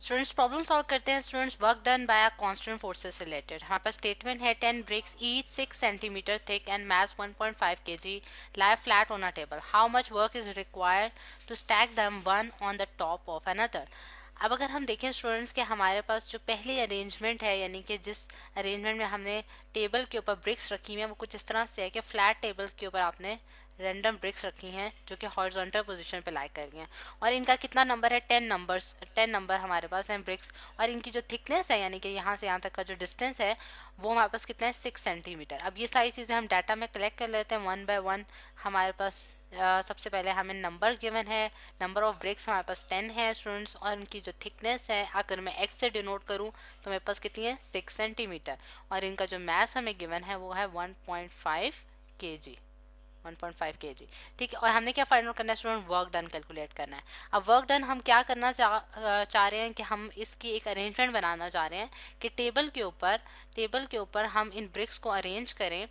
Students problem solve करते हैं। Students work done by constant forces से रिलेटेड हमारे पास स्टेटमेंट है 10 bricks each 6 centimetre thick and mass 1.5 kg lie flat on a table. How much work is required to stack them one on the top of another? अब अगर हम देखें students के हमारे पास जो पहली अरेंजमेंट है, यानी कि जिस अरेंजमेंट में हमने टेबल के ऊपर ब्रिक्स रखी हुई हैं, वो कुछ इस तरह से है कि फ्लैट टेबल के ऊपर आपने रैंडम ब्रिक्स रखी हैं जो कि हॉरिजॉन्टल पोजीशन पे लाई कर रही हैं, और इनका कितना नंबर है 10 नंबर हमारे पास हैं ब्रिक्स, और इनकी जो थिकनेस है यानी कि यहाँ से यहाँ तक का जो डिस्टेंस है वो हमारे पास कितना है 6 सेंटीमीटर। अब ये सारी चीज़ें हम डाटा में कलेक्ट कर लेते हैं वन बाय वन। हमारे पास सबसे पहले हमें नंबर गिवन है, नंबर ऑफ ब्रिक्स हमारे पास 10 है स्टूडेंट्स, और इनकी जो थिकनेस है अगर मैं एक्स से डिनोट करूँ तो मेरे पास कितनी है 6 सेंटीमीटर, और इनका जो मैस हमें गिवन है वो है 1.5 kg। 1.5 kg, ठीक है। और हमने क्या फाइंड आउट करना है स्टूडेंट, वर्क डन कैलकुलेट करना है। अब वर्क डन हम क्या करना चाह रहे हैं कि हम इसकी एक अरेंजमेंट बनाना चाह रहे हैं कि टेबल के ऊपर हम इन ब्रिक्स को अरेंज करें,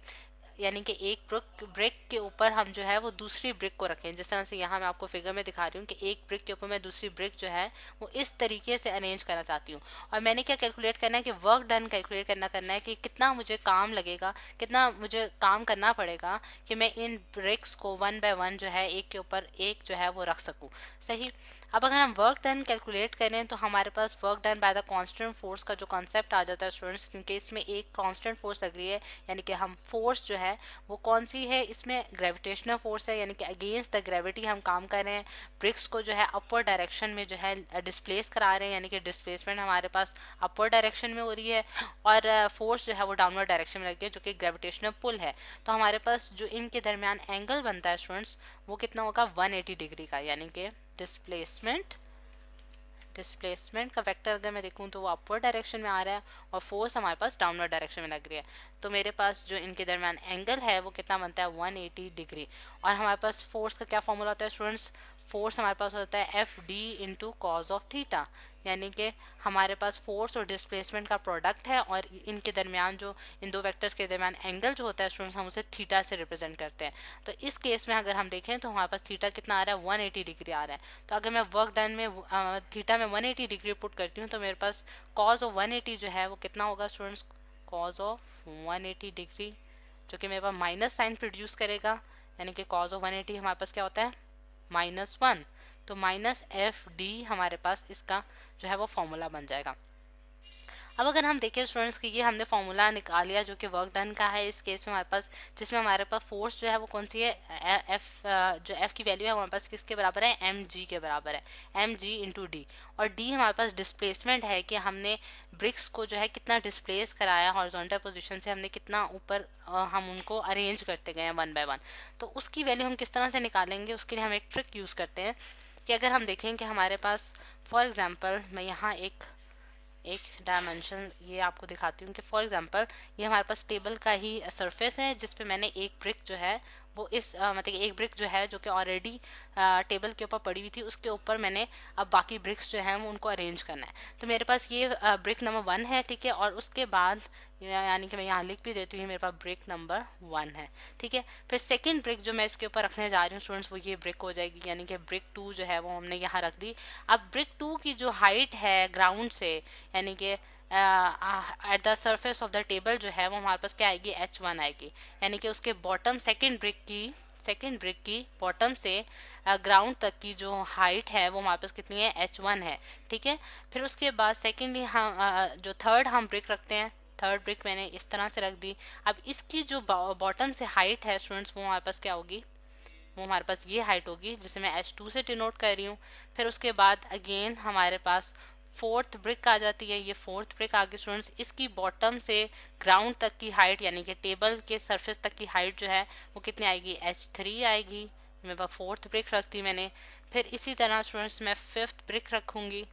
यानी कि एक ब्रिक के ऊपर हम जो है वो दूसरी ब्रिक को रखें। जिस तरह से यहाँ मैं आपको फिगर में दिखा रही हूँ कि एक ब्रिक के ऊपर मैं दूसरी ब्रिक जो है वो इस तरीके से अरेंज करना चाहती हूँ। और मैंने क्या कैलकुलेट करना है कि वर्क डन कैलकुलेट करना है कि कितना मुझे काम लगेगा, कितना मुझे काम करना पड़ेगा कि मैं इन ब्रिक्स को वन बाय वन जो है एक के ऊपर एक जो है वो रख सकूँ। सही। अब अगर हम वर्क डन कैलकुलेट करें तो हमारे पास work done by the constant force का जो कॉन्सेप्ट आ जाता है स्टूडेंट्स, क्योंकि इसमें एक कांस्टेंट फोर्स लग रही है, यानी कि हम फोर्स जो है वो कौन सी है, इसमें ग्रेविटेशनल फोर्स है, यानी कि अगेंस्ट द ग्रेविटी हम काम कर रहे हैं। ब्रिक्स को जो है अपवर्ड डायरेक्शन में जो है डिस्प्लेस करा रहे हैं, यानी कि डिस्प्लेसमेंट हमारे पास अपवर्ड डायरेक्शन में हो रही है, और फोर्स जो है वो डाउनवर्ड डायरेक्शन में लग रही है जो कि ग्रेविटेशनल पुल है। तो हमारे पास जो इनके दरमियान एंगल बनता है स्टूडेंट्स वो कितना होगा 180 डिग्री का, यानी कि डिस्प्लेसमेंट का वेक्टर अगर मैं देखूं तो वो अपवर्ड डायरेक्शन में आ रहा है और फोर्स हमारे पास डाउनवर्ड डायरेक्शन में लग रही है। तो मेरे पास जो इनके दरमियान एंगल है वो कितना बनता है 180 डिग्री। और हमारे पास फोर्स का क्या फॉर्मूला होता है स्टूडेंट्स, फोर्स हमारे पास होता है F D into cos of theta, यानी कि हमारे पास फोर्स और डिस्प्लेसमेंट का प्रोडक्ट है, और इनके दरमियान जो इन दो वेक्टर्स के दरमियान एंगल जो होता है स्टूडेंट्स हम उसे थीटा से रिप्रेजेंट करते हैं। तो इस केस में अगर हम देखें तो हमारे पास थीटा कितना आ रहा है 180 डिग्री आ रहा है। तो अगर मैं वर्क डन में थीटा में 180 डिग्री पुट करती हूँ तो मेरे पास कॉज ऑफ 180 जो है वो कितना होगा स्टूडेंट्स, कॉज ऑफ 180 डिग्री जो कि मेरे पास माइनस साइन प्रोड्यूस करेगा, यानी कि कॉज ऑफ 180 हमारे पास क्या होता है -1, तो माइनस एफ डी हमारे पास इसका जो है वो फॉर्मूला बन जाएगा। अब अगर हम देखें स्टूडेंट्स कि ये हमने फॉर्मूला निकाल लिया जो कि वर्क डन का है इस केस में हमारे पास, जिसमें हमारे पास फोर्स जो है वो कौन सी है, जो एफ की वैल्यू है हमारे पास किसके बराबर है, एम जी के बराबर है, एम जी इंटू डी। और डी हमारे पास डिस्प्लेसमेंट है कि हमने ब्रिक्स को जो है कितना डिस्प्लेस कराया हॉरिजॉन्टल पोजीशन से, हमने कितना ऊपर हम उनको अरेंज करते गए हैं वन बाय वन। तो उसकी वैल्यू हम किस तरह से निकालेंगे, उसके लिए हम एक ट्रिक यूज़ करते हैं कि अगर हम देखें कि हमारे पास फॉर एग्जाम्पल मैं यहाँ एक डायमेंशन ये आपको दिखाती हूँ कि फॉर एग्जांपल ये हमारे पास टेबल का ही सरफेस है जिस पे मैंने एक ब्रिक जो है वो इस मतलब एक ब्रिक जो है जो कि ऑलरेडी टेबल के ऊपर पड़ी हुई थी उसके ऊपर मैंने अब बाकी ब्रिक्स जो हैं वो उनको अरेंज करना है। तो मेरे पास ये ब्रिक नंबर 1 है, ठीक है, और उसके बाद यानी कि मैं यहाँ लिख भी देती हूँ मेरे पास ब्रिक नंबर 1 है, ठीक है। फिर सेकंड ब्रिक जो मैं इसके ऊपर रखने जा रही हूँ स्टूडेंट्स वो ये ब्रिक हो जाएगी, यानी कि ब्रिक 2 जो है वो हमने यहाँ रख दी। अब ब्रिक 2 की जो हाइट है ग्राउंड से, यानी कि at the surface of the table जो है वो हमारे पास क्या आएगी h1 आएगी, यानी कि उसके बॉटम सेकंड ब्रिक की बॉटम से ग्राउंड तक की जो हाइट है वो हमारे पास कितनी है h1 है, ठीक है। फिर उसके बाद सेकेंडली हम जो थर्ड हम ब्रिक रखते हैं, थर्ड ब्रिक मैंने इस तरह से रख दी। अब इसकी जो बॉटम से हाइट है स्टूडेंट्स वो हमारे पास क्या होगी, वो हमारे पास ये हाइट होगी जिसे मैं h2 से डिनोट कर रही हूँ। फिर उसके बाद अगेन हमारे पास फोर्थ ब्रिक आ जाती है, ये फोर्थ ब्रिक आ गई स्टूडेंट्स, इसकी बॉटम से ग्राउंड तक की हाइट यानी कि टेबल के सरफेस तक की हाइट जो है वो कितनी आएगी h3 आएगी। मेरे पास फोर्थ ब्रिक रख दी मैंने। फिर इसी तरह स्टूडेंट्स मैं फिफ्थ ब्रिक रखूँगी,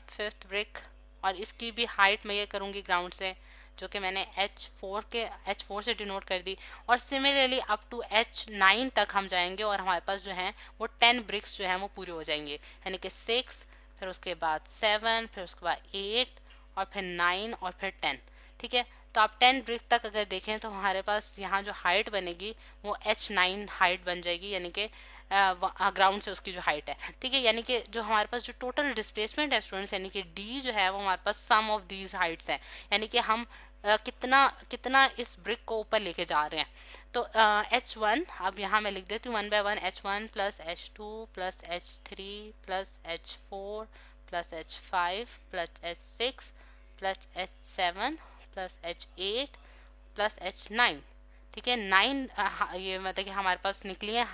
फिफ्थ ब्रिक, और इसकी भी हाइट मैं ये करूँगी ग्राउंड से जो कि मैंने h4 से डिनोट कर दी। और सिमिलरली अप टू h9 तक हम जाएंगे और हमारे पास जो है वो 10 ब्रिक्स जो हैं वो पूरे हो जाएंगे, यानी कि 6, फिर उसके बाद 7, फिर उसके बाद 8 और फिर 9 और फिर 10, ठीक है। तो आप 10 ब्रिक तक अगर देखें तो हमारे पास यहाँ जो हाइट बनेगी वो h9 हाइट बन जाएगी, यानी कि ग्राउंड से उसकी जो हाइट है, ठीक है। यानी कि जो हमारे पास जो टोटल डिस्प्लेसमेंट है स्टूडेंट्स, यानी कि डी जो है वो हमारे पास सम ऑफ दीज हाइट्स है, यानी कि हम कितना कितना इस ब्रिक को ऊपर लेके जा रहे हैं। तो H1 अब यहाँ मैं लिख देती हूँ 1 by 1, H1 plus H2 plus H3 plus H4 plus H5 plus H6 plus H7 plus H8 plus H9, ठीक है। 9 ये मतलब कि हमारे पास निकली है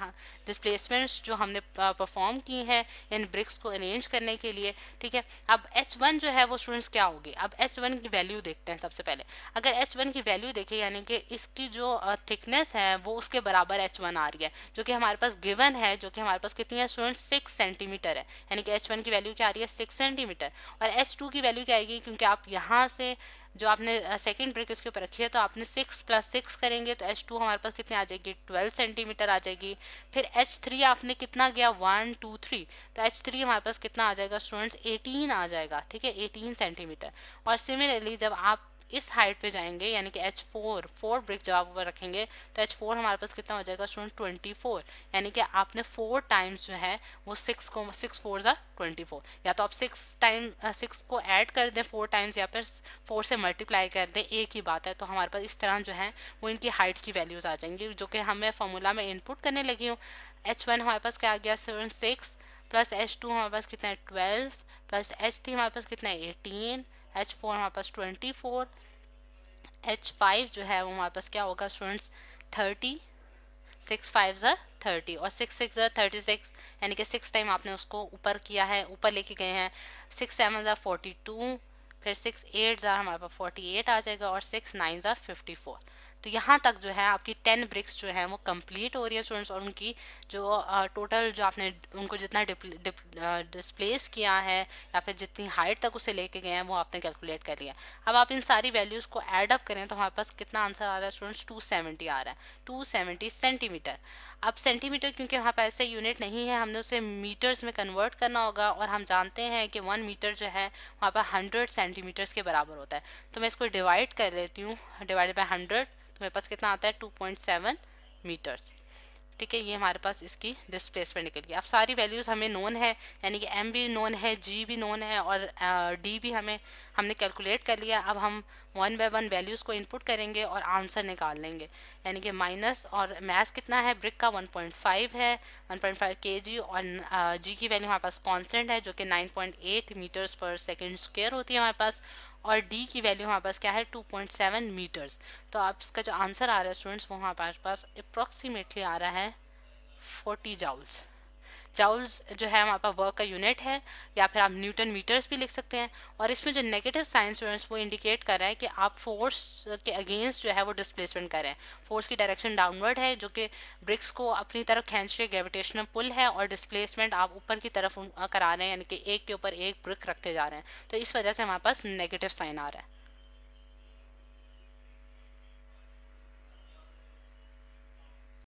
डिस्प्लेसमेंट्स जो हमने परफॉर्म की हैं इन ब्रिक्स को अरेंज करने के लिए, ठीक है। अब H1 जो है वो स्टूडेंट्स क्या होगी, अब H1 की वैल्यू देखते हैं सबसे पहले। अगर H1 की वैल्यू देखें, यानी कि इसकी जो थिकनेस है वो उसके बराबर H1 आ रही है, जो कि हमारे पास गिवन है, जो कि हमारे पास कितनी है स्टूडेंट्स 6 सेंटीमीटर है, यानी कि H1 की वैल्यू क्या आ रही है 6 सेंटीमीटर। और H2 की वैल्यू क्या आएगी, क्योंकि आप यहाँ से जो आपने सेकंड ब्रिक इसके ऊपर रखी है तो आपने 6 प्लस 6 करेंगे तो H2 हमारे पास कितने आ जाएगी 12 सेंटीमीटर आ जाएगी। फिर H3 आपने कितना गया 1 2 3, तो H3 हमारे पास कितना आ जाएगा स्टूडेंट्स 18 आ जाएगा, ठीक है, 18 सेंटीमीटर। और सिमिलरली जब आप इस हाइट पे जाएंगे, यानी कि H4 4 ब्रिक जब आप ऊपर रखेंगे तो H4 हमारे पास कितना हो जाएगा स्टूडेंट 24, यानी कि आपने 4 टाइम्स जो है वो 6 को 6 4 जा 24, या तो आप 6 को ऐड कर दें 4 टाइम्स या फिर 4 से मल्टीप्लाई कर दें, एक ही बात है। तो हमारे पास इस तरह जो है वो इनकी हाइट्स की वैल्यूज आ जाएंगी, जो कि हमें फॉर्मूला में इनपुट करने लगी हूँ। H1 हमारे पास क्या आ गया 6 प्लस H2 हमारे पास कितना है 12 प्लस H3 हमारे पास कितना है 18, H4 हमारे पास 24, H5 जो है वो हमारे पास क्या होगा स्टूडेंट्स 30, 6 5 30 और 6 6 36, यानी कि 6 टाइम आपने उसको ऊपर किया है, ऊपर लेके गए हैं। 6 7 42, फिर 6 8 हमारे पास 48 आ जाएगा और 6 9 54। तो यहाँ तक जो है आपकी 10 ब्रिक्स जो है वो कंप्लीट हो रही है स्टूडेंट्स, और उनकी जो टोटल जो आपने उनको जितना डिस्प्लेस किया है या फिर जितनी हाइट तक उसे लेके गए हैं वो आपने कैलकुलेट कर लिया। अब आप इन सारी वैल्यूज़ को ऐड अप करें तो हमारे पास कितना आंसर आ रहा है स्टूडेंट्स 270 आ रहा है, 270 सेंटीमीटर। अब सेंटीमीटर क्योंकि हमारे पास ऐसे यूनिट नहीं है, हमने उसे मीटर्स में कन्वर्ट करना होगा, और हम जानते हैं कि 1 मीटर जो है वहाँ पर 100 सेंटीमीटर्स के बराबर होता है। तो मैं इसको डिवाइड कर लेती हूँ, डिवाइडेड बाय 100, तो मेरे पास कितना आता है 2.7 मीटर्स, ठीक है। ये हमारे पास इसकी डिस्प्लेसमेंट निकल गई। अब सारी वैल्यूज़ हमें नोन है, यानी कि M भी नोन है, G भी नोन है और D भी हमने कैलकुलेट कर लिया। अब हम 1 बाय 1 वैल्यूज़ को इनपुट करेंगे और आंसर निकाल लेंगे, यानी कि माइनस, और मैथ कितना है ब्रिक का 1.5 है, 1.5 kg, और G की वैल्यू हमारे पास कॉन्स्टेंट है जो कि 9.8 मीटर्स पर सेकेंड स्क्वायर होती है हमारे पास, और D की वैल्यू हमारे पास क्या है 2.7 मीटर्स। तो आप इसका जो आंसर आ रहा है स्टूडेंट्स वो हमारे पास अप्रॉक्सीमेटली आ रहा है 40 जाउल्स। जाउल्स जो है हमारे पास वर्क का यूनिट है, या फिर आप न्यूटन मीटर्स भी लिख सकते हैं। और इसमें जो नेगेटिव साइन स्टूडेंट्स वो इंडिकेट कर रहा है कि आप फोर्स के अगेंस्ट जो है वो डिस्प्लेसमेंट कर रहे हैं। फोर्स की डायरेक्शन डाउनवर्ड है जो कि ब्रिक्स को अपनी तरफ खींच रही ग्रेविटेशनल पुल है, और डिस्प्लेसमेंट आप ऊपर की तरफ करा रहे हैं, यानी कि एक के ऊपर एक ब्रिक रखते जा रहे हैं, तो इस वजह से हमारे पास नेगेटिव साइन आ रहा है।